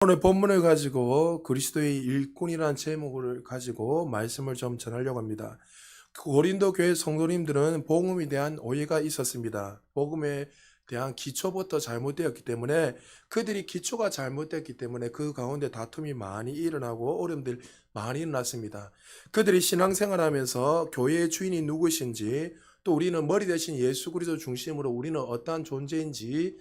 오늘 본문을 가지고 그리스도의 일꾼이라는 제목을 가지고 말씀을 좀 전하려고 합니다. 고린도 교회 성도님들은 복음에 대한 오해가 있었습니다. 복음에 대한 기초부터 잘못되었기 때문에 그들이 기초가 잘못됐기 때문에 그 가운데 다툼이 많이 일어나고 어려움들 많이 일어났습니다. 그들이 신앙생활하면서 교회의 주인이 누구신지 또 우리는 머리 대신 예수 그리스도 중심으로 우리는 어떠한 존재인지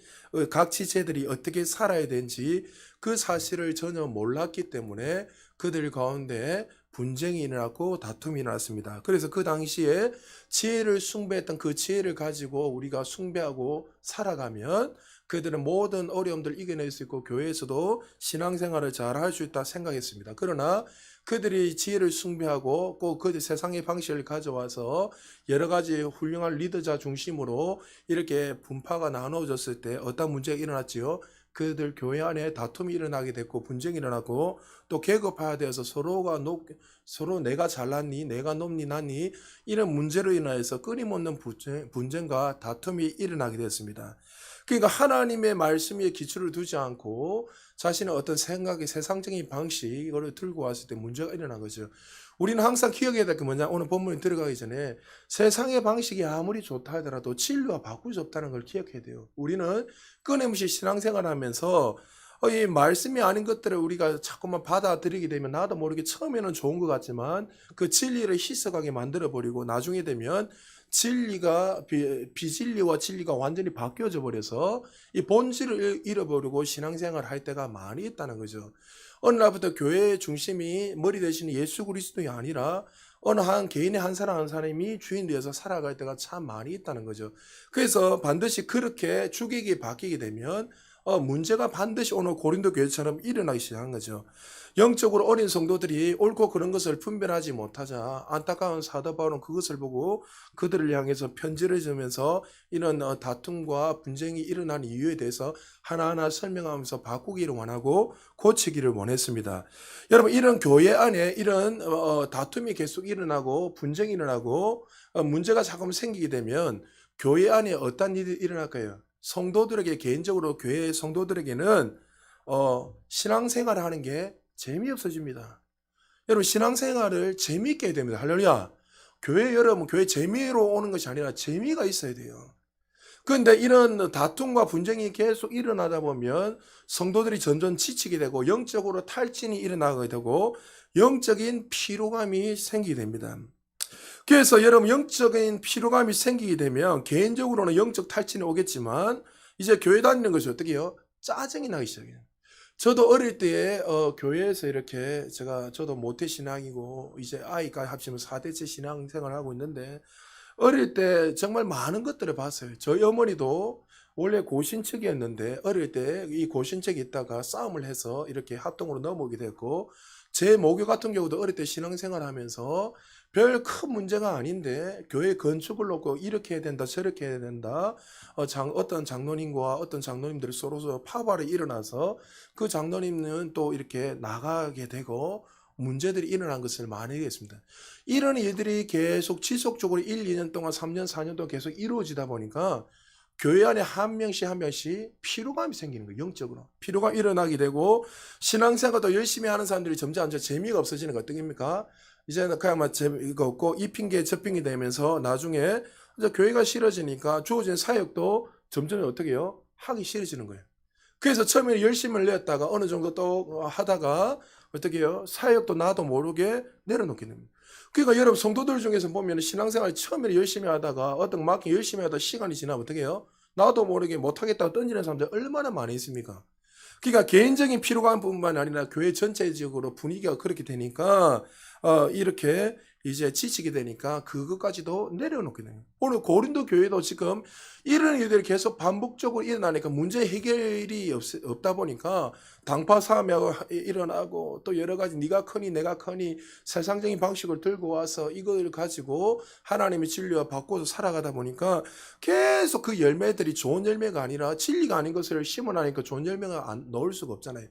각 지체들이 어떻게 살아야 되는지 그 사실을 전혀 몰랐기 때문에 그들 가운데 분쟁이 일어났고 다툼이 일어났습니다. 그래서 그 당시에 지혜를 숭배했던 그 지혜를 가지고 우리가 숭배하고 살아가면 그들은 모든 어려움들을 이겨낼 수 있고 교회에서도 신앙생활을 잘 할 수 있다 생각했습니다. 그러나 그들이 지혜를 숭배하고 꼭 그 세상의 방식을 가져와서 여러 가지 훌륭한 리더자 중심으로 이렇게 분파가 나누어졌을 때 어떤 문제가 일어났지요? 그들 교회 안에 다툼이 일어나게 됐고 분쟁이 일어나고 또 계급화되어서 서로 내가 잘났니 내가 높니 낮니 이런 문제로 인하여서 끊임없는 분쟁과 다툼이 일어나게 됐습니다. 그러니까 하나님의 말씀에 기초를 두지 않고 자신의 어떤 생각의 세상적인 방식 이거를 들고 왔을 때 문제가 일어난 거죠. 우리는 항상 기억해야 될 게 뭐냐, 오늘 본문에 들어가기 전에 세상의 방식이 아무리 좋다 하더라도 진리와 바꿀 수 없다는 걸 기억해야 돼요. 우리는 끊임없이 신앙생활하면서 이 말씀이 아닌 것들을 우리가 자꾸만 받아들이게 되면 나도 모르게 처음에는 좋은 것 같지만 그 진리를 희석하게 만들어버리고 나중에 되면 진리가 비진리와 진리가 완전히 바뀌어져 버려서 이 본질을 잃어버리고 신앙생활을 할 때가 많이 있다는 거죠. 어느 날부터 교회의 중심이 머리 대신 예수 그리스도가 아니라 어느 한 개인의 한 사람 한 사람이 주인 되어서 살아갈 때가 참 많이 있다는 거죠. 그래서 반드시 그렇게 주객이 바뀌게 되면 문제가 반드시 오늘 고린도 교회처럼 일어나기 시작한 거죠. 영적으로 어린 성도들이 옳고 그런 것을 분별하지 못하자 안타까운 사도 바울은 그것을 보고 그들을 향해서 편지를 주면서 이런 다툼과 분쟁이 일어난 이유에 대해서 하나하나 설명하면서 바꾸기를 원하고 고치기를 원했습니다. 여러분, 이런 교회 안에 이런 다툼이 계속 일어나고 분쟁이 일어나고 문제가 자꾸 생기게 되면 교회 안에 어떤 일이 일어날까요? 성도들에게, 개인적으로 교회 성도들에게는 신앙생활을 하는 게 재미없어집니다. 여러분, 신앙생활을 재미있게 해야 됩니다. 할렐루야. 여러분, 교회 재미로 오는 것이 아니라 재미가 있어야 돼요. 그런데 이런 다툼과 분쟁이 계속 일어나다 보면 성도들이 점점 지치게 되고 영적으로 탈진이 일어나게 되고 영적인 피로감이 생기게 됩니다. 그래서 여러분, 영적인 피로감이 생기게 되면 개인적으로는 영적 탈진이 오겠지만 이제 교회 다니는 것이 어떻게 해요? 짜증이 나기 시작해요. 저도 어릴 때에 교회에서 이렇게 저도 모태신앙이고 이제 아이가 합치면 4대째 신앙생활을 하고 있는데 어릴 때 정말 많은 것들을 봤어요. 저희 어머니도 원래 고신척이었는데 어릴 때 이 고신척에 있다가 싸움을 해서 이렇게 합동으로 넘어오게 됐고, 제 모교 같은 경우도 어릴 때 신앙생활 하면서 별 큰 문제가 아닌데 교회 건축을 놓고 이렇게 해야 된다 저렇게 해야 된다, 어떤 장로님과 어떤 장로님들이 서로 파벌이 일어나서 그 장로님은 또 이렇게 나가게 되고 문제들이 일어난 것을 많이 했습니다. 이런 일들이 계속 지속적으로 1, 2년 동안 3년, 4년 동안 계속 이루어지다 보니까 교회 안에 한 명씩 한 명씩 피로감이 생기는 거예요. 영적으로. 피로감이 일어나게 되고 신앙생활도 열심히 하는 사람들이 점점 재미가 없어지는 거 어떻습니까? 이제는 그냥 막 재미가 없고 이 핑계 저 핑계 되면서 나중에 이제 교회가 싫어지니까 주어진 사역도 점점 어떻게 해요? 하기 싫어지는 거예요. 그래서 처음에 열심을 냈다가 어느 정도 또 하다가 어떻게 해요? 사역도 나도 모르게 내려놓게 됩니다. 그러니까 여러분, 성도들 중에서 보면 신앙생활 처음에 열심히 하다가 어떤 만큼 열심히 하다 시간이 지나면 어떻게 해요? 나도 모르게 못하겠다고 던지는 사람들 얼마나 많이 있습니까? 그러니까 개인적인 피로감뿐만 아니라 교회 전체적으로 분위기가 그렇게 되니까 이렇게 이제 지치게 되니까 그것까지도 내려놓게 돼요. 오늘 고린도 교회도 지금 이런 일들이 계속 반복적으로 일어나니까 문제 해결이 없다 보니까 당파 싸움이 일어나고 또 여러 가지 네가 커니 내가 커니 세상적인 방식을 들고 와서 이걸 가지고 하나님의 진리와 바꿔서 살아가다 보니까 계속 그 열매들이 좋은 열매가 아니라 진리가 아닌 것을 심어나니까 좋은 열매가 넣을 수가 없잖아요.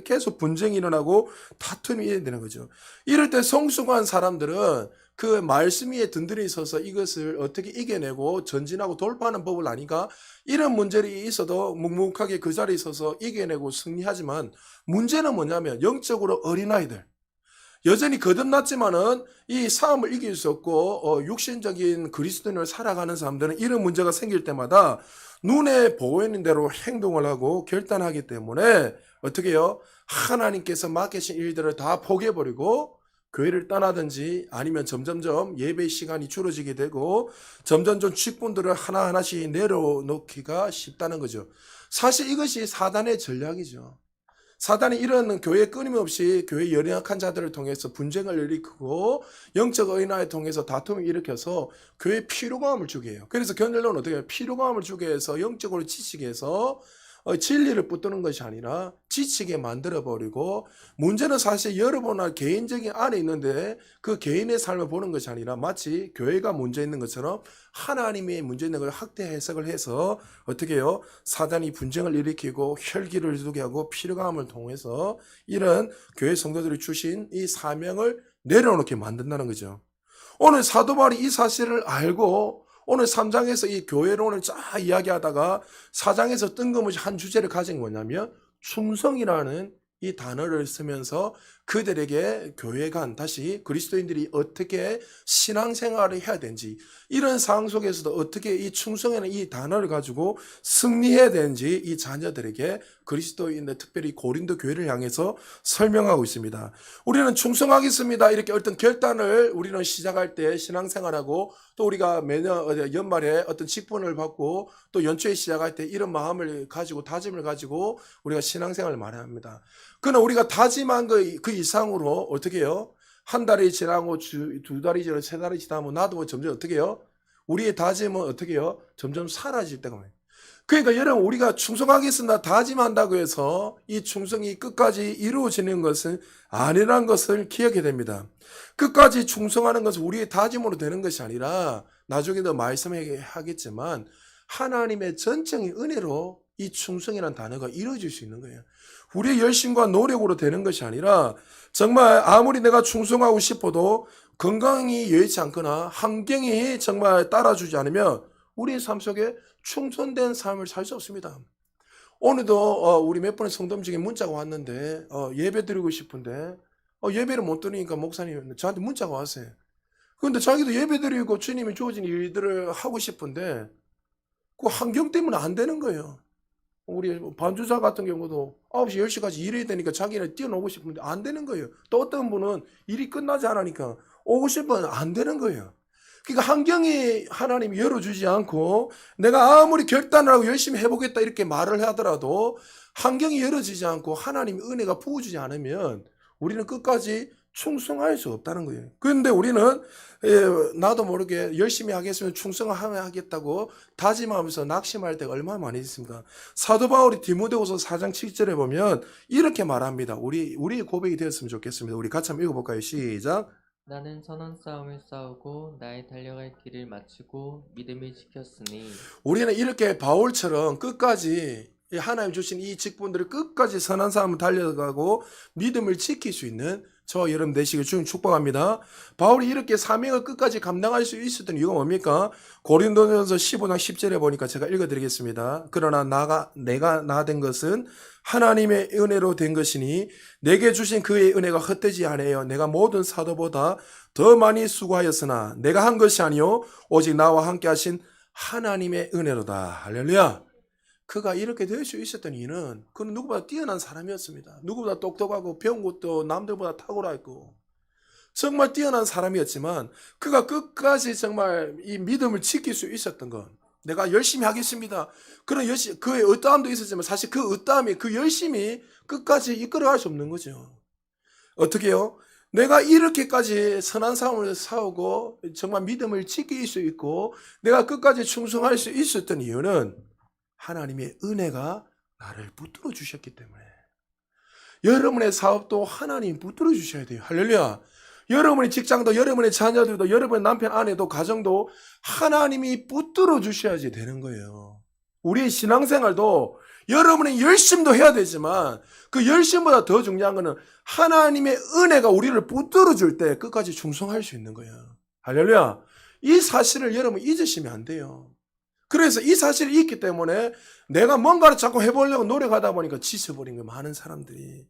계속 분쟁이 일어나고 다툼이 되는 거죠. 이럴 때 성숙한 사람들은 그 말씀 위에 든든히 서서 이것을 어떻게 이겨내고 전진하고 돌파하는 법을 아니까 이런 문제들이 있어도 묵묵하게 그 자리에 서서 이겨내고 승리하지만 문제는 뭐냐면 영적으로 어린아이들, 여전히 거듭났지만은 이 싸움을 이길 수 없고 육신적인 그리스도인을 살아가는 사람들은 이런 문제가 생길 때마다 눈에 보이는 대로 행동을 하고 결단하기 때문에 어떻게 해요? 하나님께서 맡기신 일들을 다 포기해버리고 교회를 떠나든지 아니면 점점점 예배 시간이 줄어지게 되고 점점점 직분들을 하나하나씩 내려놓기가 쉽다는 거죠. 사실 이것이 사단의 전략이죠. 사단이 이런 교회 끊임없이 교회 연약한 자들을 통해서 분쟁을 일으키고 영적 어린아이를 통해서 다툼을 일으켜서 교회에 피로감을 주게 해요. 그래서 견뎌는 어떻게 해요? 피로감을 주게 해서 영적으로 지치게 해서 진리를 붙드는 것이 아니라 지치게 만들어버리고, 문제는 사실 여러분의 개인적인 안에 있는데 그 개인의 삶을 보는 것이 아니라 마치 교회가 문제 있는 것처럼 하나님의 문제 있는 걸 확대 해석을 해서 어떻게 해요? 사단이 분쟁을 일으키고 혈기를 두게 하고 피로감을 통해서 이런 교회 성도들이 주신 이 사명을 내려놓게 만든다는 거죠. 오늘 사도 바울이 이 사실을 알고 오늘 3장에서 이 교회론을 쫙 이야기하다가 4장에서 뜬금없이 한 주제를 가진 뭐냐면 충성이라는 이 단어를 쓰면서 그들에게 교회 간 다시 그리스도인들이 어떻게 신앙생활을 해야 되는지, 이런 상황 속에서도 어떻게 이 충성이라는 이 단어를 가지고 승리해야 되는지 이 자녀들에게 그리스도인들, 특별히 고린도 교회를 향해서 설명하고 있습니다. 우리는 충성하겠습니다 이렇게 어떤 결단을 우리는 시작할 때 신앙생활하고, 또 우리가 매년 연말에 어떤 직분을 받고 또 연초에 시작할 때 이런 마음을 가지고 다짐을 가지고 우리가 신앙생활을 말해야 합니다. 그러나 우리가 다짐한 그 이상으로 어떻게 해요? 한 달이 지나고 두 달이 지나고 세 달이 지나면 나도 점점 어떻게 해요? 우리의 다짐은 어떻게 해요? 점점 사라질 때가 많아요. 그러니까 여러분, 우리가 충성하겠습니다 다짐한다고 해서 이 충성이 끝까지 이루어지는 것은 아니라는 것을 기억해야 됩니다. 끝까지 충성하는 것은 우리의 다짐으로 되는 것이 아니라 나중에도 말씀하겠지만 하나님의 전적인 은혜로 이 충성이라는 단어가 이루어질 수 있는 거예요. 우리의 열심과 노력으로 되는 것이 아니라 정말 아무리 내가 충성하고 싶어도 건강이 여의치 않거나 환경이 정말 따라주지 않으면 우리의 삶 속에 충성된 삶을 살 수 없습니다. 오늘도 우리 몇 번의 성도님 중에 문자가 왔는데 예배 드리고 싶은데 예배를 못 드리니까 목사님 저한테 문자가 왔어요. 그런데 자기도 예배 드리고 주님이 주어진 일들을 하고 싶은데 그 환경 때문에 안 되는 거예요. 우리 반주자 같은 경우도 9시, 10시까지 일해야 되니까 자기는 뛰어노고 싶은데 안 되는 거예요. 또 어떤 분은 일이 끝나지 않으니까 오고 싶으면 안 되는 거예요. 그러니까 환경이 하나님이 열어주지 않고 내가 아무리 결단을 하고 열심히 해보겠다 이렇게 말을 하더라도 환경이 열어지지 않고 하나님의 은혜가 부어주지 않으면 우리는 끝까지 충성할 수 없다는 거예요. 그런데 우리는 나도 모르게 열심히 하겠으면 충성하겠다고 다짐하면서 낙심할 때가 얼마나 많이 있습니까? 사도 바울이 디모데후서 4장 7절에 보면 이렇게 말합니다. 우리의 고백이 되었으면 좋겠습니다. 우리 같이 한번 읽어볼까요? 시작. 나는 선한 싸움을 싸우고 나의 달려갈 길을 마치고 믿음을 지켰으니. 우리는 이렇게 바울처럼 끝까지 하나님 주신 이 직분들을 끝까지 선한 싸움을 달려가고 믿음을 지킬 수 있는 저와 여러분 되시길 주님 축복합니다. 바울이 이렇게 사명을 끝까지 감당할 수 있었던 이유가 뭡니까? 고린도전서 15장 10절에 보니까 제가 읽어드리겠습니다. 그러나 내가 나 된 것은 하나님의 은혜로 된 것이니 내게 주신 그의 은혜가 헛되지 아니하여 내가 모든 사도보다 더 많이 수고하였으나 내가 한 것이 아니요 오직 나와 함께 하신 하나님의 은혜로다. 할렐루야. 그가 이렇게 될 수 있었던 이유는 그는 누구보다 뛰어난 사람이었습니다. 누구보다 똑똑하고 배운 것도 남들보다 탁월하고 정말 뛰어난 사람이었지만 그가 끝까지 정말 이 믿음을 지킬 수 있었던 건 내가 열심히 하겠습니다. 그런 그의 의따함도 있었지만 사실 그 의따함이 그 열심히 끝까지 이끌어갈 수 없는 거죠. 어떻게 해요? 내가 이렇게까지 선한 싸움을 싸우고 정말 믿음을 지킬 수 있고 내가 끝까지 충성할 수 있었던 이유는 하나님의 은혜가 나를 붙들어 주셨기 때문에. 여러분의 사업도 하나님 붙들어 주셔야 돼요. 할렐루야. 여러분의 직장도, 여러분의 자녀들도, 여러분의 남편, 아내도, 가정도 하나님이 붙들어 주셔야지 되는 거예요. 우리의 신앙생활도 여러분의 열심도 해야 되지만 그 열심보다 더 중요한 거는 하나님의 은혜가 우리를 붙들어 줄 때 끝까지 충성할 수 있는 거예요. 할렐루야. 이 사실을 여러분 잊으시면 안 돼요. 그래서 이 사실이 있기 때문에 내가 뭔가를 자꾸 해보려고 노력하다 보니까 지쳐버린 거예요. 많은 사람들이.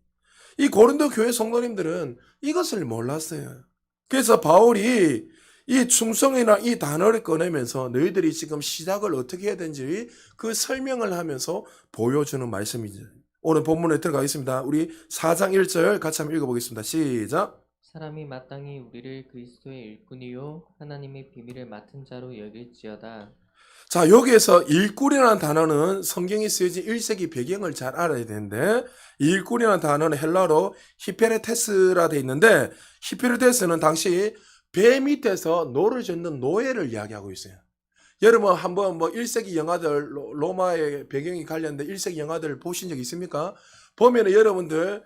이 고린도 교회 성도님들은 이것을 몰랐어요. 그래서 바울이 이 충성이나 이 단어를 꺼내면서 너희들이 지금 시작을 어떻게 해야 되는지 그 설명을 하면서 보여주는 말씀이죠. 오늘 본문에 들어가겠습니다. 우리 4장 1절 같이 한번 읽어보겠습니다. 시작. 사람이 마땅히 우리를 그리스도의 일꾼이요 하나님의 비밀을 맡은 자로 여길지어다. 자, 여기에서 일꾼이라는 단어는 성경에 쓰여진 1세기 배경을 잘 알아야 되는데, 일꾼이라는 단어는 헬라어로 히페레테스라 돼 있는데, 히페레테스는 당시 배 밑에서 노를 젓는 노예를 이야기하고 있어요. 여러분 한번 1세기 영화들, 로마의 배경이 관련된 1세기 영화들 보신 적 있습니까? 보면은 여러분들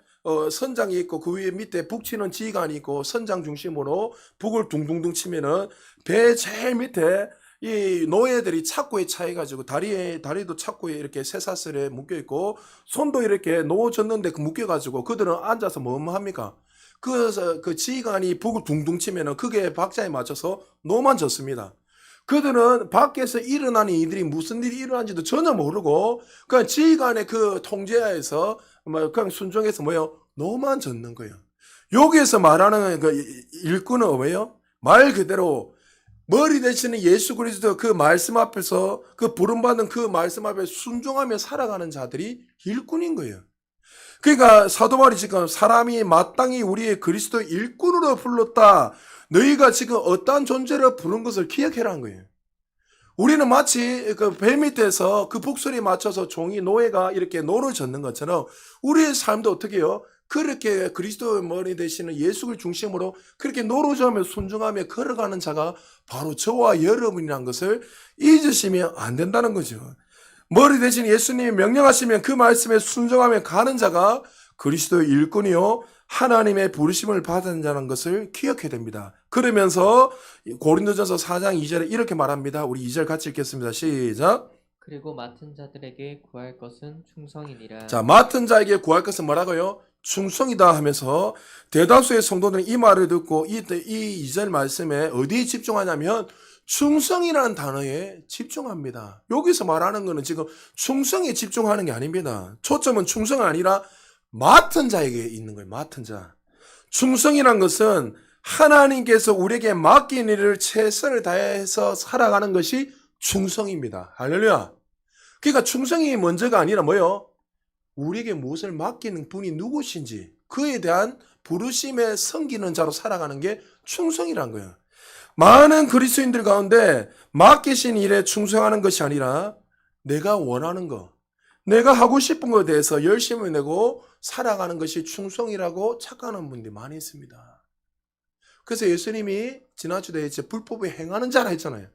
선장이 있고 그 위에 밑에 북 치는 지휘관이 있고 선장 중심으로 북을 둥둥둥 치면은 배 제일 밑에 이 노예들이 착고에 차여가지고 다리도 착고에 이렇게 쇠사슬에 묶여있고 손도 이렇게 노 젓는데 묶여가지고 그들은 앉아서 뭐 합니까? 그 지휘관이 북을 둥둥 치면은 그게 박자에 맞춰서 노만 젓습니다. 그들은 밖에서 일어나는 이들이 무슨 일이 일어난지도 전혀 모르고 그냥 지휘관의 그 통제하에서 그냥 순종해서 노만 젓는 거예요. 여기에서 말하는 그 일꾼은 뭐예요? 말 그대로 머리 대신에 예수 그리스도 그 말씀 앞에서 그 부름받은 그 말씀 앞에 순종하며 살아가는 자들이 일꾼인 거예요. 그러니까 사도 바울이 지금 사람이 마땅히 우리의 그리스도 일꾼으로 불렀다. 너희가 지금 어떠한 존재로 부른 것을 기억해라는 거예요. 우리는 마치 그 배 밑에서 그 북소리에 맞춰서 종이 노예가 이렇게 노를 젓는 것처럼 우리의 삶도 어떻게 해요? 그렇게 그리스도의 머리 되시는 예수를 중심으로 그렇게 노르자며 순종하며 걸어가는 자가 바로 저와 여러분이라는 것을 잊으시면 안 된다는 거죠. 머리 대신 예수님이 명령하시면 그 말씀에 순종하며 가는 자가 그리스도의 일꾼이요 하나님의 부르심을 받은 자라는 것을 기억해야 됩니다. 그러면서 고린도전서 4장 2절에 이렇게 말합니다. 우리 2절 같이 읽겠습니다. 시작. 그리고 맡은 자들에게 구할 것은 충성이니라. 자, 맡은 자에게 구할 것은 뭐라고요? 충성이다 하면서 대다수의 성도들은 이 말을 듣고 이 2절 말씀에 어디에 집중하냐면 충성이라는 단어에 집중합니다. 여기서 말하는 것은 지금 충성에 집중하는 게 아닙니다. 초점은 충성이 아니라 맡은 자에게 있는 거예요. 맡은 자. 충성이란 것은 하나님께서 우리에게 맡긴 일을 최선을 다해서 살아가는 것이 충성입니다. 할렐루야. 그러니까 충성이 먼저가 아니라 뭐요? 우리에게 무엇을 맡기는 분이 누구신지 그에 대한 부르심에 섬기는 자로 살아가는 게 충성이란 거예요. 많은 그리스도인들 가운데 맡기신 일에 충성하는 것이 아니라 내가 원하는 거, 내가 하고 싶은 것에 대해서 열심을 내고 살아가는 것이 충성이라고 착각하는 분들이 많이 있습니다. 그래서 예수님이 지난주에 불법에 행하는 자라 했잖아요.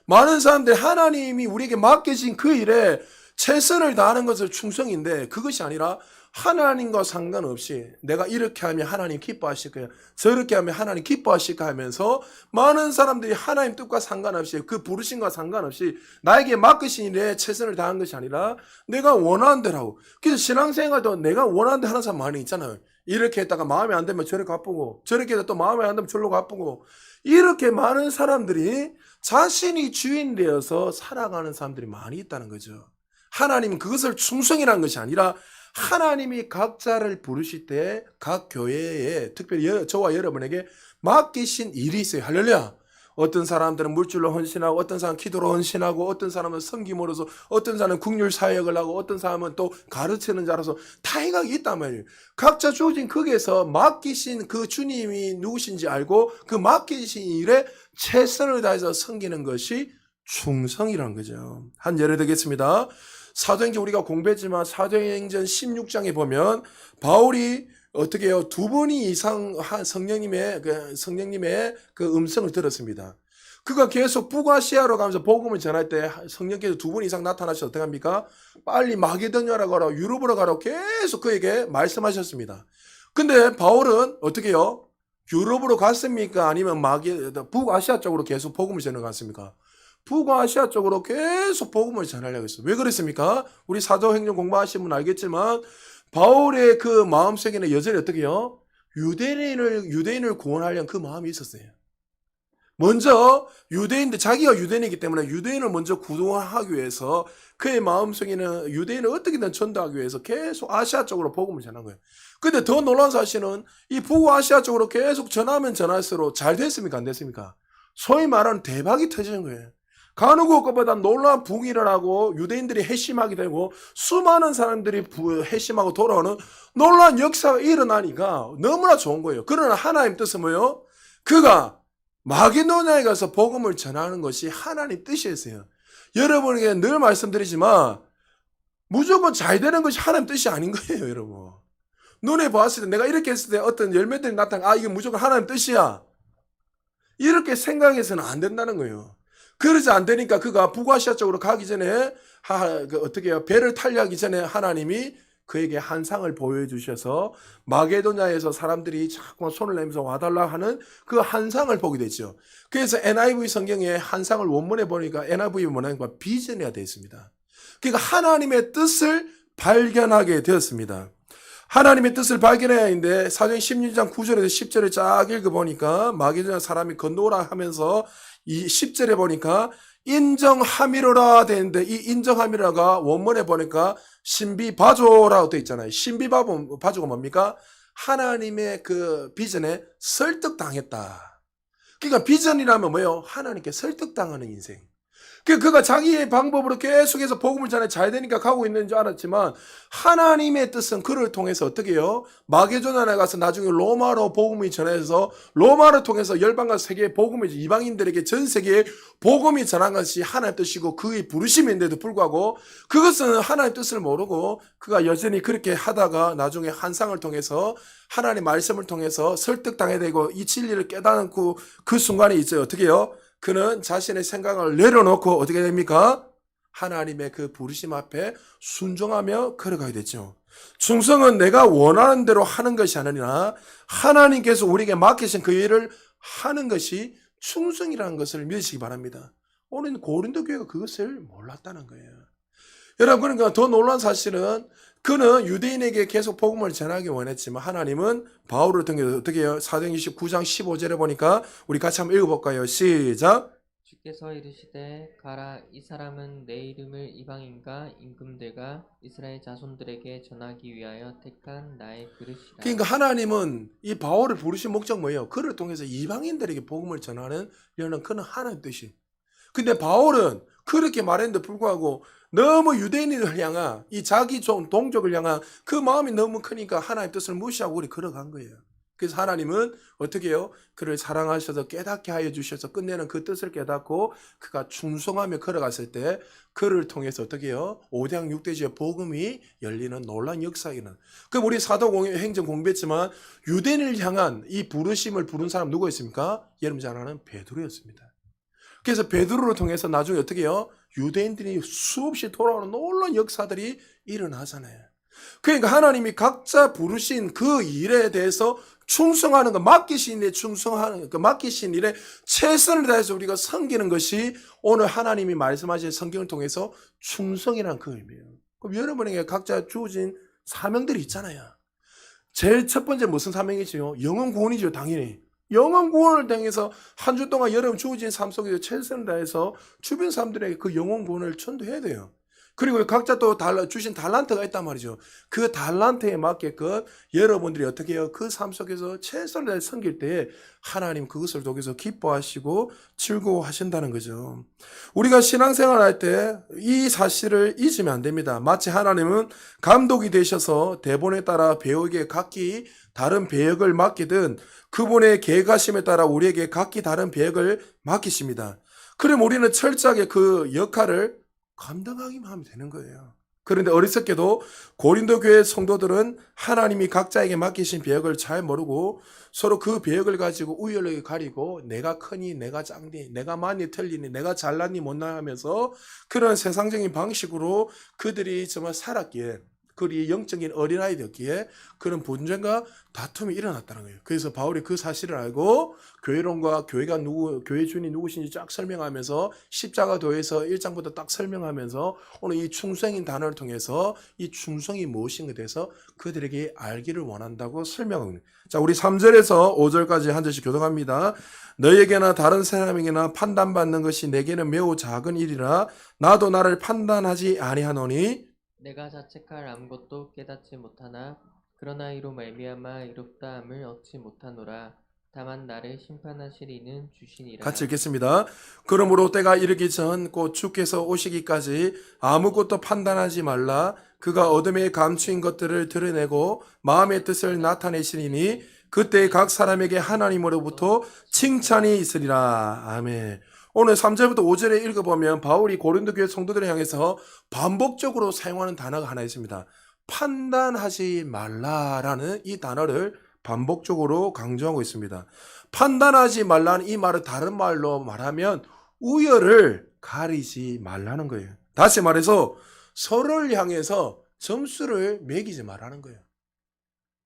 많은 사람들이 하나님이 우리에게 맡겨진 그 일에 최선을 다하는 것을 충성인데 그것이 아니라 하나님과 상관없이 내가 이렇게 하면 하나님 기뻐하실 거야. 저렇게 하면 하나님 기뻐하실까 하면서 많은 사람들이 하나님 뜻과 상관없이 그 부르심과 상관없이 나에게 맡기신 일에 최선을 다한 것이 아니라 내가 원하는 대로 하고 그래서 신앙생활도 내가 원하는 대로 하는 사람 많이 있잖아요. 이렇게 했다가 마음에 안 들면 저리 가쁘고 저렇게 해서 또 마음에 안 들면 저리로 가쁘고 이렇게 많은 사람들이 자신이 주인 되어서 살아가는 사람들이 많이 있다는 거죠. 하나님은 그것을 충성이라는 것이 아니라 하나님이 각자를 부르실 때 각 교회에 특별히 저와 여러분에게 맡기신 일이 있어요. 할렐루야. 어떤 사람들은 물질로 헌신하고 어떤 사람은 기도로 헌신하고 어떤 사람은 섬김으로서 어떤 사람은 국률 사역을 하고 어떤 사람은 또 가르치는 자로서 다양하게 있단 말이에요. 각자 주어진 거기에서 맡기신 그 주님이 누구신지 알고 그 맡기신 일에 최선을 다해서 섬기는 것이 충성이라는 거죠. 한 예를 들겠습니다. 사도행전 우리가 공부했지만 사도행전 16장에 보면 바울이 어떻게 해요? 2번 이상 성령님의 그 음성을 들었습니다. 그가 계속 북아시아로 가면서 복음을 전할 때 성령께서 2번 이상 나타나셔서 어떻게 합니까? 빨리 마게도냐로 가라, 유럽으로 가라 계속 그에게 말씀하셨습니다. 근데 바울은 어떻게 해요? 유럽으로 갔습니까? 아니면 북아시아 쪽으로 계속 복음을 전해 갔습니까? 북아시아 쪽으로 계속 복음을 전하려고 했어요. 왜 그랬습니까? 우리 사도행전 공부하신 분 알겠지만 바울의 그 마음속에는 여전히 어떻게 해요? 유대인을 구원하려는 그 마음이 있었어요. 먼저 유대인들, 자기가 유대인이기 때문에 유대인을 먼저 구원하기 위해서 그의 마음속에는 유대인을 어떻게든 전도하기 위해서 계속 아시아 쪽으로 복음을 전한 거예요. 근데 더 놀라운 사실은 이 북아시아 쪽으로 계속 전하면 전할수록 잘 됐습니까? 안 됐습니까? 소위 말하는 대박이 터지는 거예요. 가누고 것보다 놀라운 붕이 일어나고 유대인들이 회심하게 되고 수많은 사람들이 회심하고 돌아오는 놀라운 역사가 일어나니까 너무나 좋은 거예요. 그러나 하나님 뜻은 뭐예요? 그가 마게도냐에 가서 복음을 전하는 것이 하나님 뜻이었어요. 여러분에게 늘 말씀드리지만 무조건 잘 되는 것이 하나님 뜻이 아닌 거예요, 여러분. 눈에 봤을 때 내가 이렇게 했을 때 어떤 열매들이 나타나, 이게 무조건 하나님 뜻이야. 이렇게 생각해서는 안 된다는 거예요. 그러지 안 되니까 그가 북아시아 쪽으로 가기 전에 어떻게 해요? 배를 타려기 전에 하나님이 그에게 한 상을 보여주셔서 마게도냐에서 사람들이 자꾸 손을 내면서 와달라 하는 그 한 상을 보게 되죠. 그래서 NIV 성경에 한 상을 원문에 보니까 NIV 원문과 비전이가 되어 있습니다. 그러니까 하나님의 뜻을 발견하게 되었습니다. 하나님의 뜻을 발견해야 하는데 사도행 16장 9절에서 10절을 쫙 읽어보니까 마게도냐 사람이 건너오라 하면서 이 10절에 보니까 인정함이로라 되는데 이 인정함이라가 원문에 보니까 신비바조라고 되어 있잖아요. 신비바조가 뭡니까? 하나님의 그 비전에 설득당했다. 그러니까 비전이라면 뭐예요? 하나님께 설득당하는 인생. 그가 자기의 방법으로 계속해서 복음을 전해 잘 되니까 가고 있는 줄 알았지만 하나님의 뜻은 그를 통해서 어떻게 해요? 마게도냐에 가서 나중에 로마로 복음이 전해서 로마를 통해서 열방과 세계의 복음을 이방인들에게 전 세계에 복음이 전한 것이 하나님의 뜻이고 그의 부르심인데도 불구하고 그것은 하나님의 뜻을 모르고 그가 여전히 그렇게 하다가 나중에 환상을 통해서 하나님의 말씀을 통해서 설득당해야 되고 이 진리를 깨닫고 그 순간에 있어요. 어떻게 해요? 그는 자신의 생각을 내려놓고 어떻게 됩니까? 하나님의 그 부르심 앞에 순종하며 걸어가야 되죠. 충성은 내가 원하는 대로 하는 것이 아니라 하나님께서 우리에게 맡기신 그 일을 하는 것이 충성이라는 것을 믿으시기 바랍니다. 오늘 고린도 교회가 그것을 몰랐다는 거예요. 여러분, 그러니까 더 놀라운 사실은 그는 유대인에게 계속 복음을 전하기 원했지만 하나님은 바울을 통해서 어떻게 해요? 사도행 29장 15절에 보니까 우리 같이 한번 읽어볼까요? 시작. 주께서 이르시되 가라, 이 사람은 내 이름을 이방인과 임금들과 이스라엘 자손들에게 전하기 위하여 택한 나의 그릇이라. 그러니까 하나님은 이 바울을 부르신 목적 뭐예요? 그를 통해서 이방인들에게 복음을 전하는 이런 그는 하나님 뜻이. 근데 바울은 그렇게 말했는데 불구하고 너무 유대인을 향한 이 자기 동족을 향한 그 마음이 너무 크니까 하나님의 뜻을 무시하고 우리 걸어간 거예요. 그래서 하나님은 어떻게 해요? 그를 사랑하셔서 깨닫게 하여 주셔서 끝내는 그 뜻을 깨닫고 그가 충성하며 걸어갔을 때 그를 통해서 어떻게 해요? 5대 6대지의 복음이 열리는 놀라운 역사이는. 그럼 우리 사도행전 공부했지만 유대인을 향한 이 부르심을 부른 사람 누구였습니까? 여러분 잘 아는 베드로였습니다. 그래서 베드로를 통해서 나중에 어떻게 해요? 유대인들이 수없이 돌아오는 놀라운 역사들이 일어나잖아요. 그러니까 하나님이 각자 부르신 그 일에 대해서 충성하는 것, 맡기신 일에 충성하는 그 맡기신 일에 최선을 다해서 우리가 섬기는 것이 오늘 하나님이 말씀하신 성경을 통해서 충성이라는 그 의미예요. 그럼 여러분에게 각자 주어진 사명들이 있잖아요. 제일 첫 번째 무슨 사명이지요? 영혼 구원이죠, 당연히. 영혼 구원을 통해서 한 주 동안 여러분 주어진 삶 속에서 최선을 다해서 주변 사람들에게 그 영혼 구원을 전도해야 돼요. 그리고 각자 또 주신 달란트가 있단 말이죠. 그 달란트에 맞게끔 여러분들이 어떻게 해요? 그 삶 속에서 최선을 다해 섬길 때 하나님 그것을 통해서 기뻐하시고 즐거워하신다는 거죠. 우리가 신앙생활 할 때 이 사실을 잊으면 안 됩니다. 마치 하나님은 감독이 되셔서 대본에 따라 배우에게 각기 다른 배역을 맡기든 그분의 계획하심에 따라 우리에게 각기 다른 배역을 맡기십니다. 그럼 우리는 철저하게 그 역할을 감당하기만 하면 되는 거예요. 그런데 어리석게도 고린도 교회 성도들은 하나님이 각자에게 맡기신 배역을 잘 모르고 서로 그 배역을 가지고 우열하게 가리고 내가 크니 내가 작니 내가 많이 틀리니 내가 잘났니 못나 하면서 그런 세상적인 방식으로 그들이 정말 살았기에 그리 영적인 어린아이였기에 그런 분쟁과 다툼이 일어났다는 거예요. 그래서 바울이 그 사실을 알고 교회론과 교회가 누구, 교회 주인이 누구신지 쫙 설명하면서 십자가 도에서 1장부터 딱 설명하면서 오늘 이 충성인 단어를 통해서 이 충성이 무엇인가에 대해서 그들에게 알기를 원한다고 설명합니다. 자, 우리 3절에서 5절까지 한 절씩 교독합니다. 너에게나 다른 사람에게나 판단받는 것이 내게는 매우 작은 일이라 나도 나를 판단하지 아니하노니 내가 자책할 아무것도 깨닫지 못하나 그러나 이로 말미암아 이롭다함을 얻지 못하노라. 다만 나를 심판하실 이는 주시니라. 같이 읽겠습니다. 그러므로 때가 이르기 전 곧 주께서 오시기까지 아무것도 판단하지 말라. 그가 어둠에 감추인 것들을 드러내고 마음의 뜻을 나타내시리니 그때 각 사람에게 하나님으로부터 칭찬이 있으리라. 아멘. 오늘 3절부터 5절에 읽어보면 바울이 고린도 교회 성도들을 향해서 반복적으로 사용하는 단어가 하나 있습니다. 판단하지 말라라는 이 단어를 반복적으로 강조하고 있습니다. 판단하지 말라는 이 말을 다른 말로 말하면 우열을 가리지 말라는 거예요. 다시 말해서 서로를 향해서 점수를 매기지 말라는 거예요.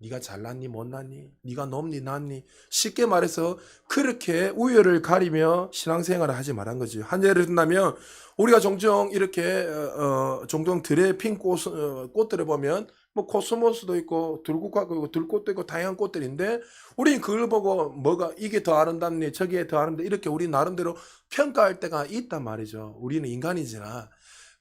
네가 잘났니 못났니? 네가 높니 낮니? 쉽게 말해서 그렇게 우열을 가리며 신앙생활을 하지 말란 거죠. 한 예를 든다면 우리가 종종 이렇게 종종 들에 핀 꽃들을 보면 뭐 코스모스도 있고 들국화도 있고 들꽃도 있고 다양한 꽃들인데 우리는 그걸 보고 뭐가 이게 더 아름답니 저게 더 아름답니 이렇게 우리 나름대로 평가할 때가 있단 말이죠. 우리는 인간이지나.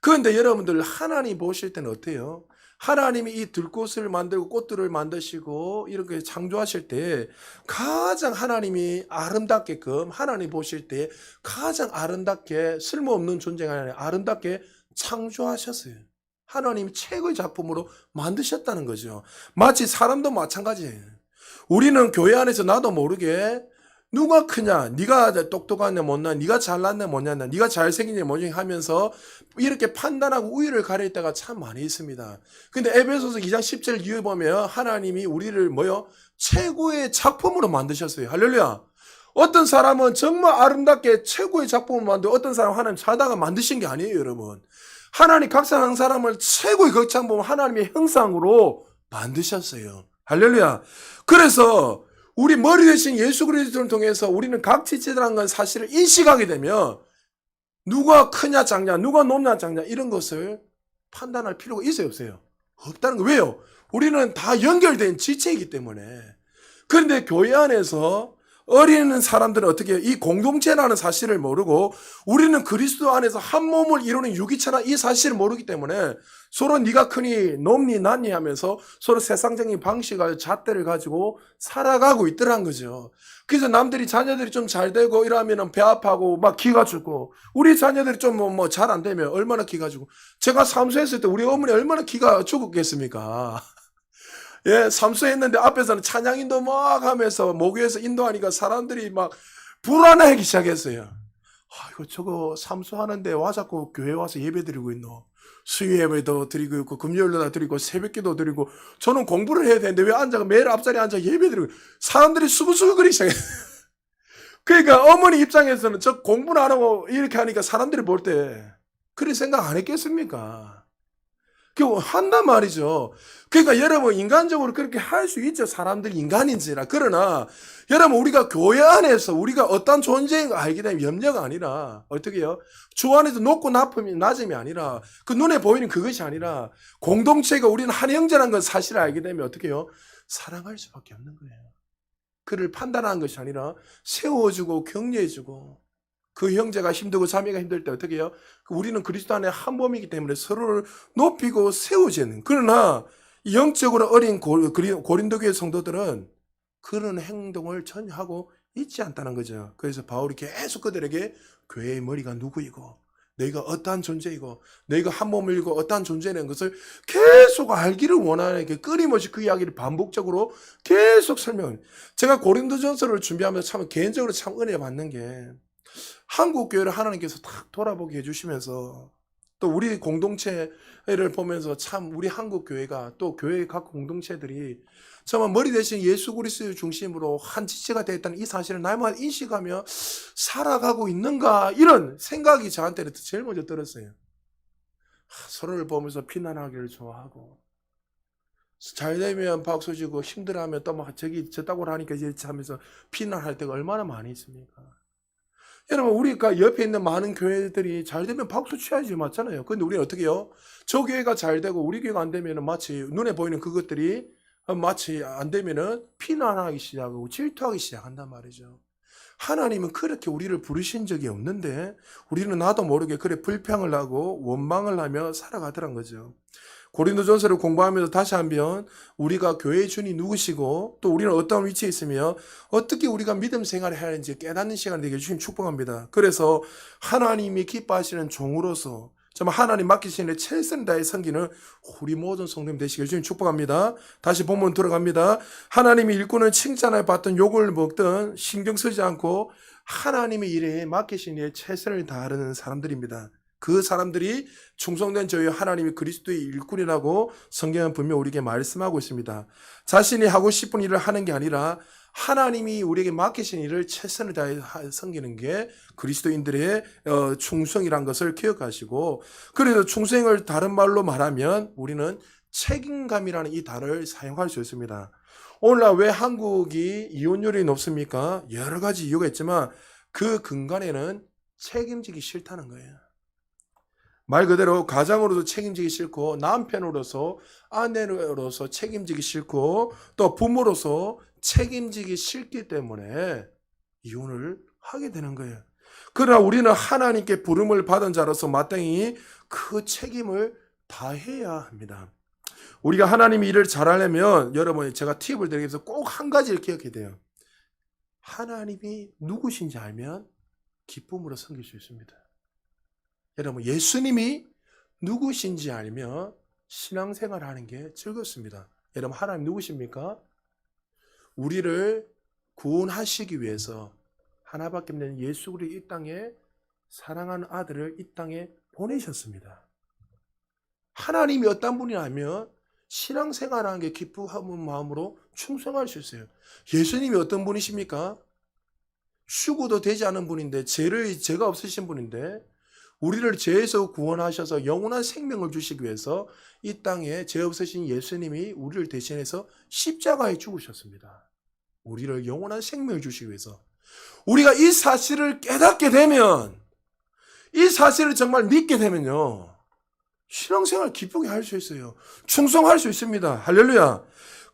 그런데 여러분들 하나님 보실 때는 어때요? 하나님이 이 들꽃을 만들고 꽃들을 만드시고 이렇게 창조하실 때 가장 하나님이 아름답게끔 하나님 보실 때 가장 아름답게 쓸모없는 존재가 아니라 아름답게 창조하셨어요. 하나님이 최고의 작품으로 만드셨다는 거죠. 마치 사람도 마찬가지예요. 우리는 교회 안에서 나도 모르게 누가 크냐, 네가 똑똑하냐 못냐, 네가 잘났냐 못냐, 네가 잘생기냐 뭐냐 하면서 이렇게 판단하고 우위를 가릴 때가 참 많이 있습니다. 근데 에베소서 2장 10절 이후에 보면 하나님이 우리를 최고의 작품으로 만드셨어요. 할렐루야. 어떤 사람은 정말 아름답게 최고의 작품을 만들고 어떤 사람은 하나님 사다가 만드신 게 아니에요, 여러분. 하나님 각자 한 사람을 최고의 극찬 하나님의 형상으로 만드셨어요. 할렐루야. 그래서 우리 머리 대신 예수 그리스도를 통해서 우리는 각지체라는 건 사실을 인식하게 되면 누가 크냐 작냐, 누가 높냐 작냐 이런 것을 판단할 필요가 있어요, 없어요? 없다는 거. 왜요? 우리는 다 연결된 지체이기 때문에. 그런데 교회 안에서 어린 사람들은 어떻게 해요? 이 공동체라는 사실을 모르고 우리는 그리스도 안에서 한 몸을 이루는 유기체나 이 사실을 모르기 때문에 서로 네가 크니 높니 낮니 하면서 서로 세상적인 방식과 잣대를 가지고 살아가고 있더란 거죠. 그래서 남들이 자녀들이 좀 잘 되고 이러면 배 아파하고 막 기가 죽고 우리 자녀들이 좀 잘 안 되면 얼마나 기가 죽고 제가 삼수했을 때 우리 어머니 얼마나 기가 죽었겠습니까? 예, 삼수했는데 앞에서는 찬양인도 막 하면서 목요에서 인도하니까 사람들이 막 불안해하기 시작했어요. 아이고 저거 삼수하는데 와 자꾸 교회 와서 예배 드리고 있노. 수요 예배도 드리고 있고 금요일도 드리고 새벽기도 드리고 저는 공부를 해야 되는데 왜 앉아 매일 앞자리에 앉아 예배 드리고 사람들이 수근수근거리기 시작했어요. 그러니까 어머니 입장에서는 저 공부는 안 하고 이렇게 하니까 사람들이 볼 때 그리 생각 안 했겠습니까? 그 한단 말이죠. 그러니까 여러분 인간적으로 그렇게 할 수 있죠. 사람들이 인간인지라. 그러나 여러분 우리가 교회 안에서 우리가 어떤 존재인가 알게 되면 염려가 아니라 어떻게 해요? 주 안에서 높고 낮음이 아니라 그 눈에 보이는 그것이 아니라 공동체가 우리는 한 형제라는 건 사실을 알게 되면 어떻게 해요? 사랑할 수밖에 없는 거예요. 그를 판단하는 것이 아니라 세워주고 격려해주고 그 형제가 힘들고 자매가 힘들 때 어떻게 해요? 우리는 그리스도 안에 한 몸이기 때문에 서로를 높이고 세우지는. 그러나 영적으로 어린 고린도 교회 성도들은 그런 행동을 전혀 하고 있지 않다는 거죠. 그래서 바울이 계속 그들에게 교회의 머리가 누구이고 너희가 어떠한 존재이고 너희가 한 몸을 이루고 어떠한 존재라는 것을 계속 알기를 원하는 게 끊임없이 그 이야기를 반복적으로 계속 설명해요. 제가 고린도전서를 준비하면서 참 개인적으로 참 은혜 받는 게 한국 교회를 하나님께서 딱 돌아보게 해주시면서 또 우리 공동체를 보면서 참 우리 한국 교회가 또 교회 각 공동체들이 정말 머리 대신 예수 그리스도 중심으로 한 지체가 되었다는 이 사실을 날마다 인식하며 살아가고 있는가 이런 생각이 저한테는 제일 먼저 들었어요. 서로를 보면서 피난하기를 좋아하고 잘 되면 박수 치고 힘들어하면 또 막 저기 저따구로 하니까 이제 하면서 비난할 때가 얼마나 많이 있습니까? 여러분 우리가 옆에 있는 많은 교회들이 잘 되면 박수 쳐야지 맞잖아요. 근데 우리는 어떻게 해요? 저 교회가 잘 되고 우리 교회가 안 되면은 마치 눈에 보이는 그것들이 마치 안 되면은 비난하기 시작하고 질투하기 시작한단 말이죠. 하나님은 그렇게 우리를 부르신 적이 없는데 우리는 나도 모르게 그래 불평을 하고 원망을 하며 살아가더란 거죠. 고린도전서를 공부하면서 다시 한번 우리가 교회의 주인이 누구시고 또 우리는 어떤 위치에 있으며 어떻게 우리가 믿음 생활을 해야 하는지 깨닫는 시간이 되게 주님 축복합니다. 그래서 하나님이 기뻐하시는 종으로서 정말 하나님 맡기시는 최선을 다해 섬기는 우리 모든 성도님 되시길 주님 축복합니다. 다시 본문 들어갑니다. 하나님이 일꾼은 칭찬을 받든 욕을 먹든 신경 쓰지 않고 하나님의 일에 맡기신 일에 최선을 다하는 사람들입니다. 그 사람들이 충성된 저희 하나님이 그리스도의 일꾼이라고 성경은 분명 우리에게 말씀하고 있습니다. 자신이 하고 싶은 일을 하는 게 아니라 하나님이 우리에게 맡기신 일을 최선을 다해 섬기는 게 그리스도인들의 충성이란 것을 기억하시고, 그래서 충성을 다른 말로 말하면 우리는 책임감이라는 이 단어를 사용할 수 있습니다. 오늘날 왜 한국이 이혼율이 높습니까? 여러 가지 이유가 있지만 그 근간에는 책임지기 싫다는 거예요. 말 그대로 가장으로서 책임지기 싫고 남편으로서 아내로서 책임지기 싫고 또 부모로서 책임지기 싫기 때문에 이혼을 하게 되는 거예요. 그러나 우리는 하나님께 부름을 받은 자로서 마땅히 그 책임을 다해야 합니다. 우리가 하나님의 일을 잘하려면 여러분 제가 팁을 드리기 위해서 꼭 한 가지를 기억해야 돼요. 하나님이 누구신지 알면 기쁨으로 섬길 수 있습니다. 여러분 예수님이 누구신지 알면 신앙생활 하는 게 즐겁습니다. 여러분 하나님 누구십니까? 우리를 구원하시기 위해서 하나밖에 없는 예수 그리스도 이 땅에 사랑하는 아들을 이 땅에 보내셨습니다. 하나님이 어떤 분이냐면 신앙생활하는 게 기쁘한 마음으로 충성할 수 있어요. 예수님이 어떤 분이십니까? 휴고도 되지 않은 분인데 죄가 없으신 분인데 우리를 죄에서 구원하셔서 영원한 생명을 주시기 위해서 이 땅에 죄 없으신 예수님이 우리를 대신해서 십자가에 죽으셨습니다. 우리를 영원한 생명을 주시기 위해서. 우리가 이 사실을 깨닫게 되면, 이 사실을 정말 믿게 되면요, 신앙생활 기쁘게 할 수 있어요. 충성할 수 있습니다. 할렐루야.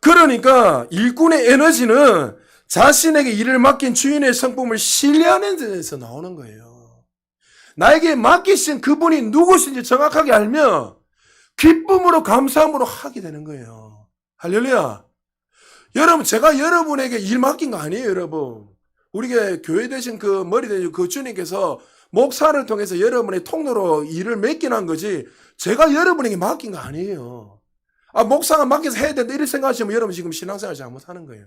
그러니까 일꾼의 에너지는 자신에게 일을 맡긴 주인의 성품을 신뢰하는 데서 나오는 거예요. 나에게 맡기신 그분이 누구신지 정확하게 알면 기쁨으로 감사함으로 하게 되는 거예요. 할렐루야. 여러분 제가 여러분에게 일 맡긴 거 아니에요. 여러분 우리가 교회 되신 그 머리 되신 그 주님께서 목사를 통해서 여러분의 통로로 일을 맡겨놓은 거지 제가 여러분에게 맡긴 거 아니에요. 목사가 맡겨서 해야 된다 이렇게 생각하시면 여러분 지금 신앙생활 잘못하는 거예요.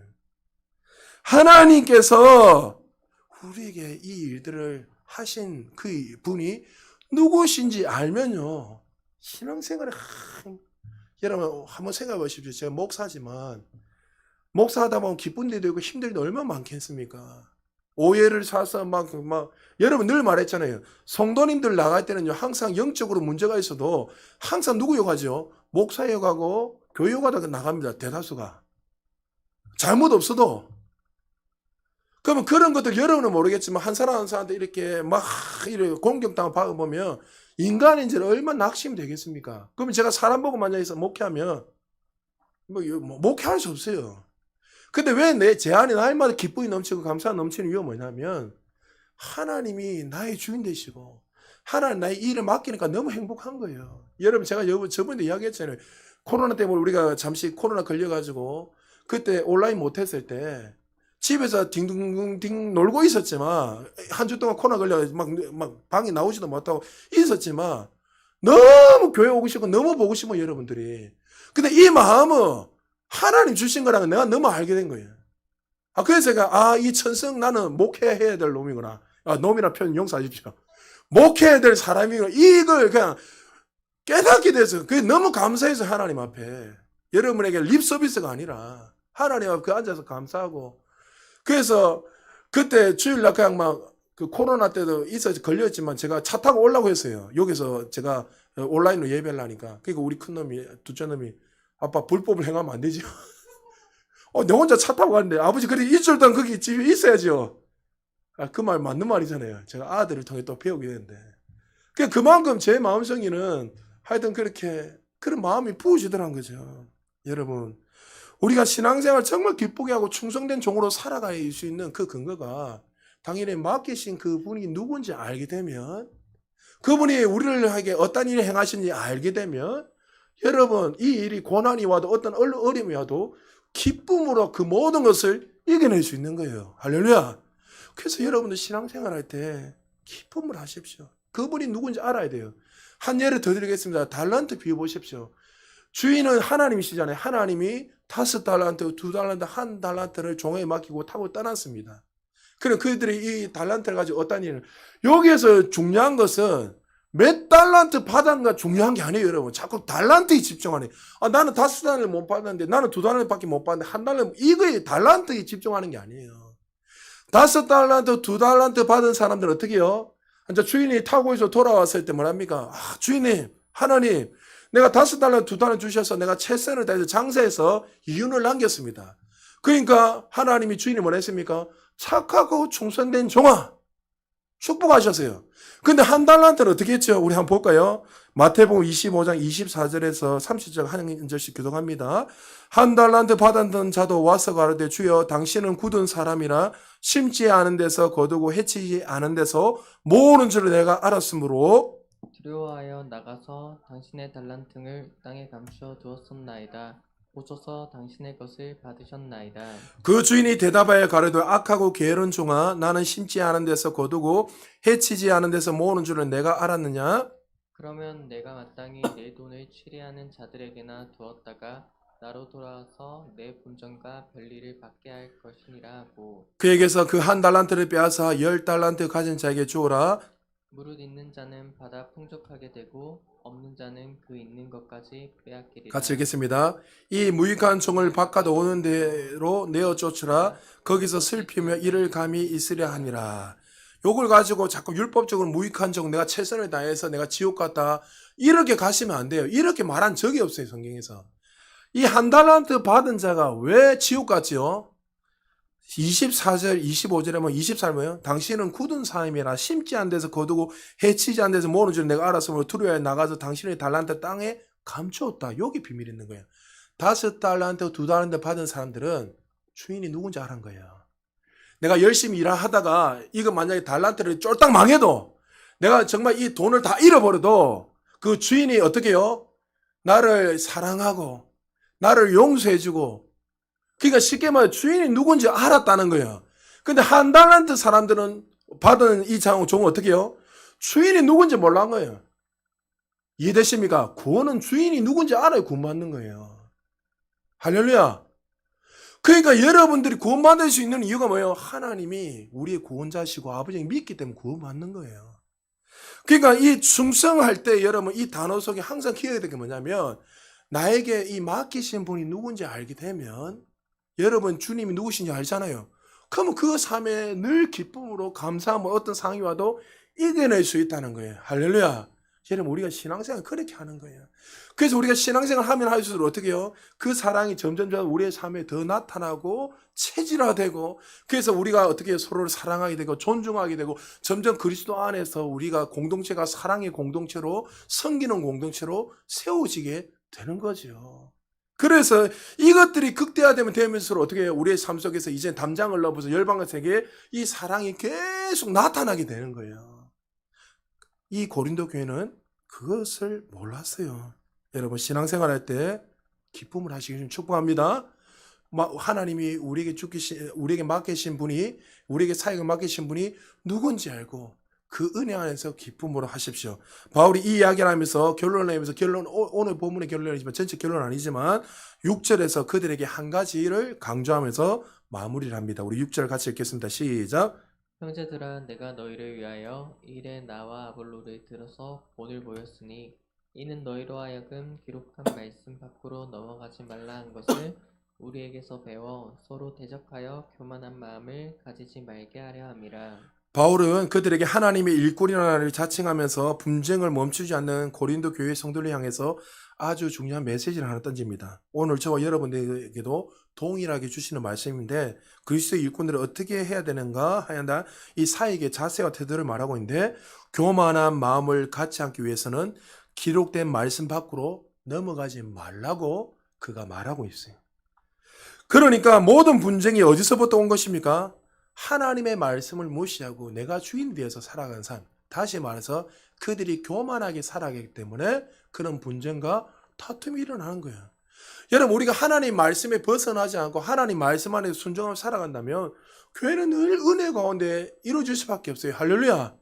하나님께서 우리에게 이 일들을 하신 그 분이 누구신지 알면요 신앙생활에 여러분 한번 생각해 보십시오. 제가 목사지만 목사하다 보면 기쁜 데도 있고 힘들 때 얼마나 많겠습니까? 오해를 사서 막 여러분 늘 말했잖아요. 성도님들 나갈 때는요 항상 영적으로 문제가 있어도 항상 누구 욕하죠? 목사 욕하고 교회 욕하다가 나갑니다. 대다수가 잘못 없어도. 그러면 그런 것들 여러분은 모르겠지만 한 사람 한 사람한테 이렇게 막 이렇게 공격당을 받아보면 인간인지는 얼마나 낙심이 되겠습니까? 그러면 제가 사람 보고 만약에 목회하면 목회할 수 없어요. 근데 왜 제 안에 날마다 기쁨이 넘치고 감사가 넘치는 이유가 뭐냐면 하나님이 나의 주인 되시고 하나님 나의 일을 맡기니까 너무 행복한 거예요. 여러분 제가 저번에 이야기했잖아요. 코로나 때문에 우리가 잠시 코로나 걸려가지고 그때 온라인 못했을 때 집에서 딩딩딩 놀고 있었지만 한 주 동안 코로나 걸려 막 방에 나오지도 못하고 있었지만 너무 교회 오고 싶고 너무 보고 싶어 여러분들이. 근데 이 마음은 하나님 주신 거라는 내가 너무 알게 된 거예요. 그래서 제가 이 천성 나는 목회해야 될 놈이구나. 놈이라 표현 용서하십시오. 목회해야 될 사람이구나. 이걸 그냥 깨닫게 돼서 그게 너무 감사해서 하나님 앞에 여러분에게 립 서비스가 아니라 하나님 앞에 앉아서 감사하고. 그래서 그때 주일날 그냥 막 그 코로나 때도 있어서 걸렸지만 제가 차 타고 오려고 했어요. 여기서 제가 온라인으로 예배를 하니까. 그러니까 우리 큰 놈이, 둘째 놈이 아빠 불법을 행하면 안 되죠. 내 혼자 차 타고 가는데 아버지 그래 일주일 동안 거기 집에 있어야죠. 그 말 맞는 말이잖아요. 제가 아들을 통해 또 배우게 되는데. 그만큼 제 마음성에는 하여튼 그렇게 그런 마음이 부어지더란 거죠. 여러분, 우리가 신앙생활 정말 기쁘게 하고 충성된 종으로 살아갈 수 있는 그 근거가 당연히 맡기신 그분이 누군지 알게 되면, 그분이 우리를 하게 어떤 일을 행하시는지 알게 되면, 여러분 이 일이 고난이 와도 어떤 어려움이 와도 기쁨으로 그 모든 것을 이겨낼 수 있는 거예요. 할렐루야. 그래서 여러분들 신앙생활 할 때 기쁨을 하십시오. 그분이 누군지 알아야 돼요. 한 예를 더 드리겠습니다. 달란트 비유 보십시오. 주인은 하나님이시잖아요. 하나님이 5달란트, 2달란트, 1달란트를 종에게 맡기고 타고 떠났습니다. 그럼 그들이 이 달란트를 가지고 어떤 일을, 여기에서 중요한 것은 몇 달란트 받았는가 중요한 게 아니에요, 여러분. 자꾸 달란트에 집중하네. 나는 5달란트를 못 받았는데, 나는 2달란트밖에 못 받았는데, 1달란트, 이거에 달란트에 집중하는 게 아니에요. 5달란트, 2달란트 받은 사람들은 어떻게 해요? 이제 주인이 타고 있어 돌아왔을 때 뭐랍니까? 주인님, 하나님, 내가 5달란트, 2달란트 주셔서 내가 최선을 다해서 장사해서 이윤을 남겼습니다. 그러니까 하나님이 주인이 뭐라 했습니까? 착하고 충성된 종아, 축복하셨어요. 근데 1달란트는 어떻게 했죠? 우리 한번 볼까요? 마태복음 25장 24절에서 30절 한 절씩 교독합니다. 1달란트 받았던 자도 와서 가로되 주여 당신은 굳은 사람이라 심지 않은 데서 거두고 해치지 않은 데서 모으는 줄을 내가 알았으므로 두려워하여 나가서 당신의 달란트를 땅에 감추어 두었었나이다. 보소서 당신의 것을 받으셨나이다. 그 주인이 대답하여 가로되 악하고 게으른 종아 나는 심지 않은 데서 거두고 해치지 않은 데서 모으는 줄을 내가 알았느냐? 그러면 내가 마땅히 내 돈을 취리하는 자들에게나 두었다가 나로 돌아와서 내 본전과 별리를 받게 할 것이니라 하고, 그에게서 그 1달란트를 빼앗아 10달란트 가진 자에게 주어라. 무릇 있는 자는 받아 풍족하게 되고 없는 자는 그 있는 것까지 빼앗기리라. 같이 읽겠습니다. 이 무익한 종을 바깥 오는 대로 내어 쫓으라. 거기서 슬피며 이를 감히 있으려 하니라. 요걸 가지고 자꾸 율법적으로 무익한 종, 내가 최선을 다해서 내가 지옥 갔다, 이렇게 가시면 안 돼요. 이렇게 말한 적이 없어요, 성경에서. 이 1달란트 받은 자가 왜 지옥 갔지요? 24절, 25절에 뭐 24절 뭐예요? 당신은 굳은 사람이라 심지 않은 데서 거두고 해치지 않은 데서 모으는 줄 내가 알았으므로 두려워하여 나가서 당신의 달란트 땅에 감추었다. 여기 비밀이 있는 거예요. 5달란트, 2달란트 받은 사람들은 주인이 누군지 아는 거예요. 내가 열심히 일하다가 이거 만약에 달란트를 쫄딱 망해도, 내가 정말 이 돈을 다 잃어버려도 그 주인이 어떻게 해요? 나를 사랑하고 나를 용서해주고, 그러니까 쉽게 말해 주인이 누군지 알았다는 거예요. 근데 1달란트 사람들은 받은 이 종은 어떻게 해요? 주인이 누군지 몰란 거예요. 이해되십니까? 구원은 주인이 누군지 알아야 구원받는 거예요. 할렐루야. 그러니까 여러분들이 구원받을 수 있는 이유가 뭐예요? 하나님이 우리의 구원자시고 아버지를 믿기 때문에 구원받는 거예요. 그러니까 이 충성할 때 여러분 이 단어 속에 항상 기억해야 될 게 뭐냐면, 나에게 이 맡기신 분이 누군지 알게 되면, 여러분 주님이 누구신지 알잖아요. 그러면 그 삶에 늘 기쁨으로 감사함으로 어떤 상황이 와도 이겨낼 수 있다는 거예요. 할렐루야. 여러분 우리가 신앙생활 그렇게 하는 거예요. 그래서 우리가 신앙생활 하면 할수록 어떻게 해요? 그 사랑이 점점 우리의 삶에 더 나타나고 체질화되고, 그래서 우리가 어떻게 서로를 사랑하게 되고 존중하게 되고, 점점 그리스도 안에서 우리가 공동체가 사랑의 공동체로, 섬기는 공동체로 세워지게 되는 거죠. 그래서 이것들이 극대화되면 되면서 어떻게 해요? 우리의 삶 속에서 이제 담장을 넘어서 열방과 세계에 이 사랑이 계속 나타나게 되는 거예요. 이 고린도 교회는 그것을 몰랐어요. 여러분 신앙생활 할 때 기쁨을 하시길 축복합니다. 하나님이 우리에게 맡기신 분이, 우리에게 사역을 맡기신 분이 누군지 알고 그 은혜 안에서 기쁨으로 하십시오. 바울이 이 이야기를 하면서 결론을 내면서, 오늘 본문의 결론이지만 전체 결론은 아니지만 6절에서 그들에게 한 가지를 강조하면서 마무리를 합니다. 우리 6절 같이 읽겠습니다. 시작. 형제들아, 내가 너희를 위하여 이 일에 나와 아볼로를 들어서 본을 보였으니 이는 너희로 하여금 기록한 말씀 밖으로 넘어가지 말라 한 것을 우리에게서 배워 서로 대적하여 교만한 마음을 가지지 말게 하려 함이라. 바울은 그들에게 하나님의 일꾼이라는 자칭하면서 분쟁을 멈추지 않는 고린도 교회 성도를 향해서 아주 중요한 메시지를 하나 던집니다. 오늘 저와 여러분들에게도 동일하게 주시는 말씀인데 그리스도의 일꾼들을 어떻게 해야 되는가 하얀다 이 사역의 자세와 태도를 말하고 있는데 교만한 마음을 갖지 않기 위해서는 기록된 말씀 밖으로 넘어가지 말라고 그가 말하고 있어요. 그러니까 모든 분쟁이 어디서부터 온 것입니까? 하나님의 말씀을 무시하고 내가 주인 되어서 살아가는 삶. 다시 말해서 그들이 교만하게 살아가기 때문에 그런 분쟁과 다툼이 일어나는 거예요. 여러분 우리가 하나님 말씀에 벗어나지 않고 하나님 말씀 안에 순종하며 살아간다면 교회는 늘 은혜 가운데 이루어질 수밖에 없어요. 할렐루야.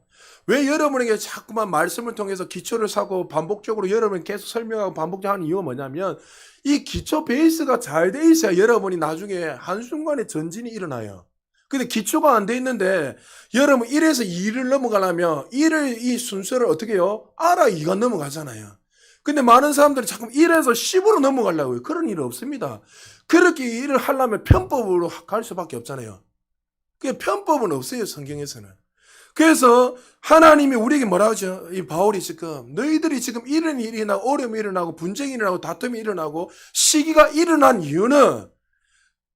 왜 여러분에게 자꾸만 말씀을 통해서 기초를 사고 반복적으로 여러분 계속 설명하고 반복하는 이유가 뭐냐면 이 기초 베이스가 잘 돼 있어야 여러분이 나중에 한순간에 전진이 일어나요. 근데 기초가 안 돼 있는데 여러분 1에서 2를 넘어가려면 1을 이 순서를 어떻게 해요? 알아 2가 넘어가잖아요. 근데 많은 사람들이 자꾸 1에서 10으로 넘어가려고 해요. 그런 일은 없습니다. 그렇게 일을 하려면 편법으로 갈 수밖에 없잖아요. 그 편법은 없어요, 성경에서는. 그래서 하나님이 우리에게 뭐라 하죠? 이 바울이 지금 너희들이 지금 이런 일이 일어나고 어려움이 일어나고 분쟁이 일어나고 다툼이 일어나고 시기가 일어난 이유는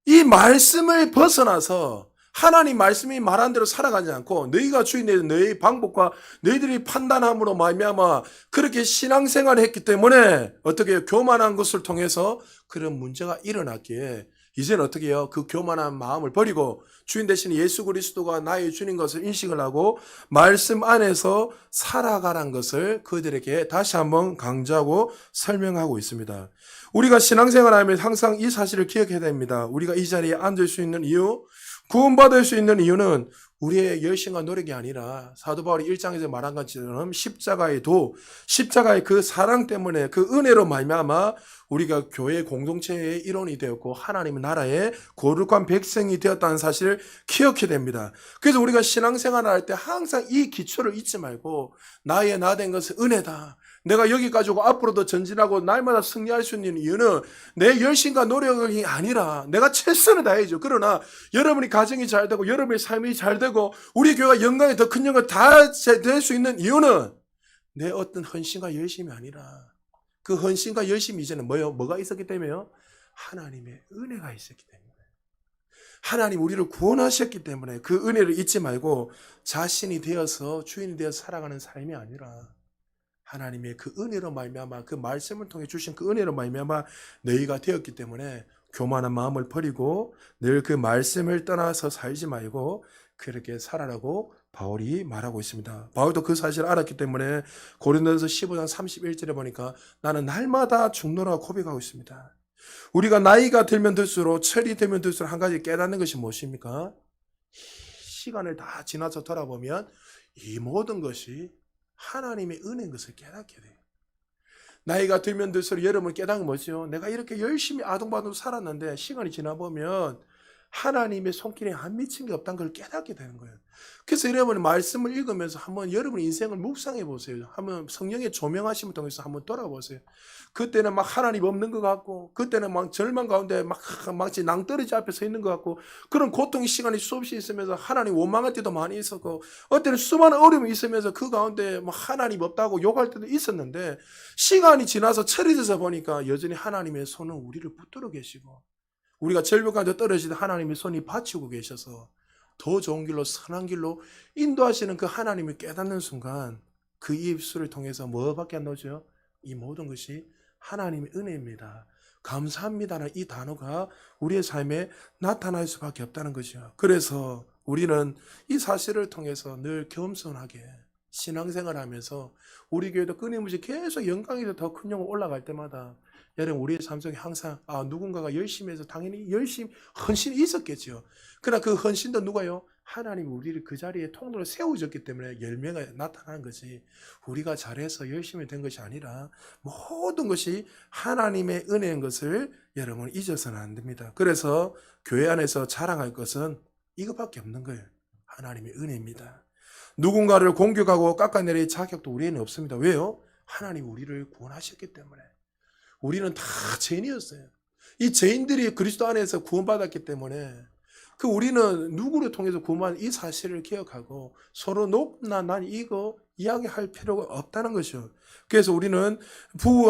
이 말씀을 벗어나서 하나님 말씀이 말한 대로 살아가지 않고 너희가 주인의 너희 방법과 너희들이 판단함으로 말미암아 그렇게 신앙생활을 했기 때문에 어떻게 교만한 것을 통해서 그런 문제가 일어났기에 이제는 어떻게 해요? 그 교만한 마음을 버리고 주인 대신 예수 그리스도가 나의 주인 것을 인식을 하고 말씀 안에서 살아가라는 것을 그들에게 다시 한번 강조하고 설명하고 있습니다. 우리가 신앙생활을 하면 항상 이 사실을 기억해야 됩니다. 우리가 이 자리에 앉을 수 있는 이유, 구원받을 수 있는 이유는 우리의 열심과 노력이 아니라 사도 바울이 1장에서 말한 것처럼 십자가의 도, 십자가의 그 사랑 때문에 그 은혜로 말미암아 우리가 교회 공동체의 일원이 되었고 하나님의 나라의 거룩한 백성이 되었다는 사실을 기억해야 됩니다. 그래서 우리가 신앙생활을 할 때 항상 이 기초를 잊지 말고 나의 나 된 것은 은혜다. 내가 여기까지 오고 앞으로도 전진하고 날마다 승리할 수 있는 이유는 내 열심과 노력이 아니라 내가 최선을 다해야죠. 그러나 여러분이 가정이 잘 되고 여러분의 삶이 잘 되고 우리 교회가 영광이 더 큰 영광을 다 될 수 있는 이유는 내 어떤 헌신과 열심이 아니라 그 헌신과 열심이 이제는 뭐가 있었기 때문에요? 하나님의 은혜가 있었기 때문에. 하나님 우리를 구원하셨기 때문에 그 은혜를 잊지 말고 자신이 되어서 주인이 되어서 살아가는 삶이 아니라 하나님의 그 은혜로 말미암아 그 말씀을 통해 주신 그 은혜로 말미암아 너희가 되었기 때문에 교만한 마음을 버리고 늘 그 말씀을 떠나서 살지 말고 그렇게 살아라고 바울이 말하고 있습니다. 바울도 그 사실을 알았기 때문에 고린도전서 15장 31절에 보니까 나는 날마다 죽노라 고백하고 있습니다. 우리가 나이가 들면 들수록 철이 들면 들수록 한 가지 깨닫는 것이 무엇입니까? 시간을 다 지나서 돌아보면 이 모든 것이 하나님의 은혜인 것을 깨닫게 돼요. 나이가 들면 들수록 여러분 깨닫는 뭐죠? 내가 이렇게 열심히 아둥바둥 살았는데 시간이 지나보면 하나님의 손길에 안 미친 게 없다는 걸 깨닫게 되는 거예요. 그래서 여러분이 말씀을 읽으면서 한번 여러분의 인생을 묵상해 보세요. 한번 성령의 조명하심을 통해서 한번 돌아보세요. 그때는 막 하나님 없는 것 같고 그때는 막 절망 가운데 막 마치 낭떠러지 앞에 서 있는 것 같고 그런 고통의 시간이 수없이 있으면서 하나님 원망할 때도 많이 있었고 어때는 수많은 어려움이 있으면서 그 가운데 막 하나님 없다고 욕할 때도 있었는데 시간이 지나서 철이 들어서 보니까 여전히 하나님의 손은 우리를 붙들어 계시고 우리가 절벽 가운데 떨어지듯 하나님의 손이 받치고 계셔서 더 좋은 길로 선한 길로 인도하시는 그 하나님을 깨닫는 순간 그 입술을 통해서 뭐밖에 안 나오죠? 이 모든 것이 하나님의 은혜입니다. 감사합니다는 이 단어가 우리의 삶에 나타날 수밖에 없다는 거죠. 그래서 우리는 이 사실을 통해서 늘 겸손하게 신앙생활을 하면서 우리 교회도 끊임없이 계속 영광이 더 큰 영광 올라갈 때마다 여러분 우리의 삶 속에 항상 누군가가 열심히 해서 당연히 열심히 헌신이 있었겠죠. 그러나 그 헌신도 누가요? 하나님이 우리를 그 자리에 통로를 세워줬기 때문에 열매가 나타나는 것이 우리가 잘해서 열심히 된 것이 아니라 모든 것이 하나님의 은혜인 것을 여러분 잊어서는 안 됩니다. 그래서 교회 안에서 자랑할 것은 이것밖에 없는 거예요. 하나님의 은혜입니다. 누군가를 공격하고 깎아내릴 자격도 우리에는 없습니다. 왜요? 하나님 우리를 구원하셨기 때문에. 우리는 다 죄인이었어요. 이 죄인들이 그리스도 안에서 구원받았기 때문에 그 우리는 누구를 통해서 구만 이 사실을 기억하고 서로 높나 난 이거 이야기할 필요가 없다는 것이요. 그래서 우리는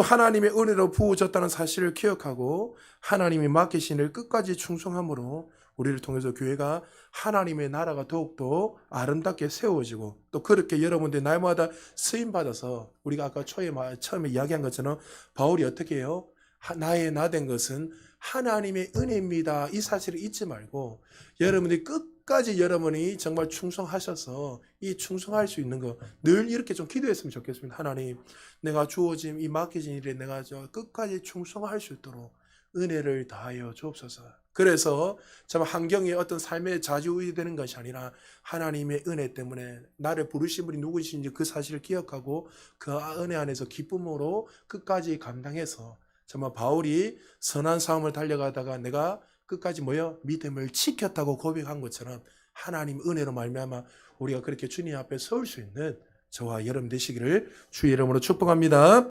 하나님의 은혜로 부어졌다는 사실을 기억하고 하나님이 맡기신 일 끝까지 충성함으로 우리를 통해서 교회가 하나님의 나라가 더욱더 아름답게 세워지고 또 그렇게 여러분들 날마다 쓰임받아서 우리가 아까 처음에 이야기한 것처럼 바울이 어떻게 해요? 나의 나 된 것은 하나님의 은혜입니다. 이 사실을 잊지 말고 여러분들이 끝까지 여러분이 정말 충성하셔서 이 충성할 수 있는 거 늘 이렇게 좀 기도했으면 좋겠습니다. 하나님, 내가 주어진 이 맡겨진 일에 내가 끝까지 충성할 수 있도록 은혜를 다하여 주옵소서. 그래서 참 환경이 어떤 삶의 좌지우지 되는 것이 아니라 하나님의 은혜 때문에 나를 부르신 분이 누구신지 그 사실을 기억하고 그 은혜 안에서 기쁨으로 끝까지 감당해서 정말 바울이 선한 싸움을 달려가다가 내가 끝까지 믿음을 지켰다고 고백한 것처럼 하나님 은혜로 말미암아 우리가 그렇게 주님 앞에 서울 수 있는 저와 여러분 되시기를 주의 이름으로 축복합니다.